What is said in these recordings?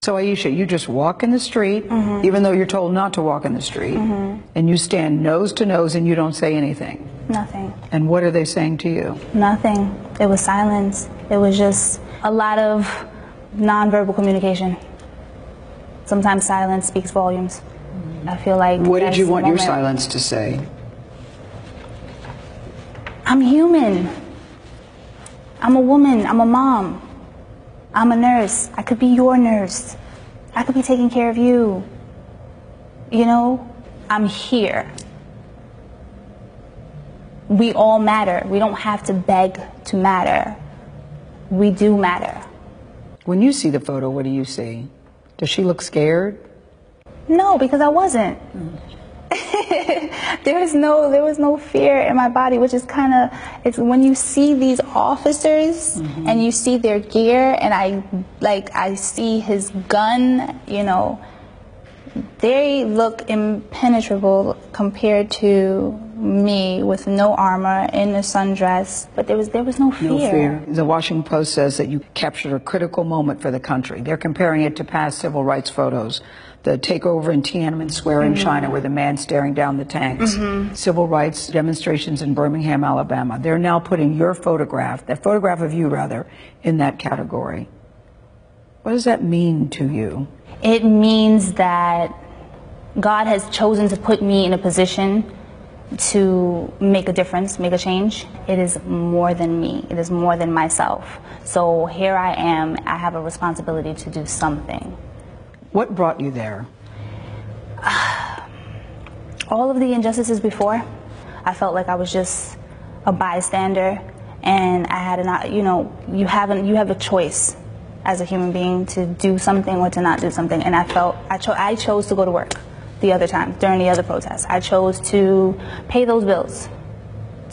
So Aisha, you just walk in the street, even though you're told not to walk in the street, and you stand nose to nose and you don't say anything. Nothing. And what are they saying to you? Nothing. It was silence. It was just a lot of nonverbal communication. Sometimes silence speaks volumes. I feel like. What did you want your silence to say? I'm human. I'm a woman. I'm a mom. I'm a nurse. I could be your nurse. I could be taking care of you. You know, I'm here. We all matter. We don't have to beg to matter. We do matter. When you see the photo, what do you see? Does she look scared? No, because I wasn't. There was no fear in my body, which is kind of, it's when you see these officers and you see their gear, and I see his gun, you know, they look impenetrable compared to me with no armor in a sundress, but there was no fear. No fear. The Washington Post says that you captured a critical moment for the country. They're comparing it to past civil rights photos. The takeover in Tiananmen Square in China, where the man staring down the tanks. Civil rights demonstrations in Birmingham, Alabama. They're now putting your photograph, that photograph of you rather, in that category. What does that mean to you? It means that God has chosen to put me in a position to make a difference, make a change. It is more than me. It is more than myself. So here I am. I have a responsibility to do something. What brought you there? All of the injustices before, I felt like I was just a bystander, and I had you know, you have a choice as a human being to do something or to not do something, and I chose to go to work the other time during the other protests. I chose to pay those bills,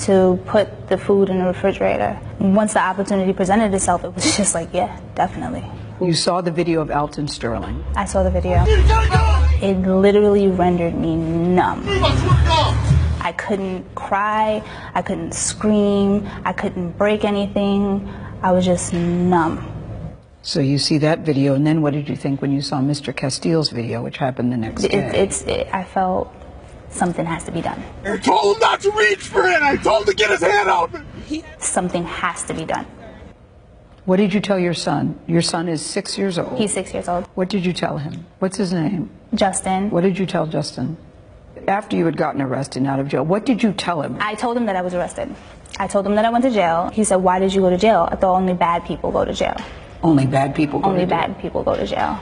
to put the food in the refrigerator. Once the opportunity presented itself, it was just like, yeah, definitely. You saw the video of Alton Sterling. I saw the video. It literally rendered me numb. I couldn't cry, I couldn't scream, I couldn't break anything. I was just numb. So you see that video, and then what did you think when you saw Mr. Castile's video, which happened the next day? I felt something has to be done. I told him not to reach for it. I told him to get his hand out. Something has to be done. What did you tell your son? Your son is 6 years old. He's 6 years old. What did you tell him? What's his name? Justin. What did you tell Justin? After you had gotten arrested and out of jail, what did you tell him? I told him that I was arrested. I told him that I went to jail. He said, why did you go to jail? I thought only bad people go to jail. Only bad people go to jail? Only bad people go to jail.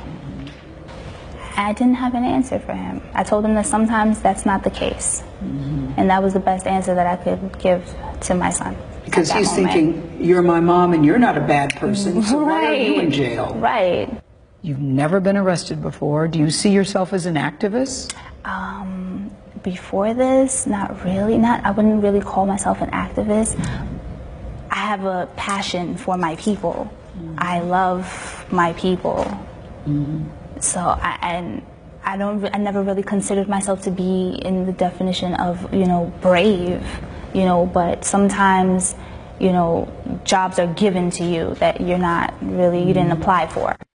I didn't have an answer for him. I told him that sometimes that's not the case. And that was the best answer that I could give to my son. Because he's thinking, you're my mom and you're not a bad person, so why are you in jail? Right. You've never been arrested before. Do you see yourself as an activist? Before this, not really. I wouldn't really call myself an activist. I have a passion for my people. I love my people. So I never really considered myself to be in the definition of, you know, brave, you know, but sometimes, you know, jobs are given to you that you're not really, you didn't apply for.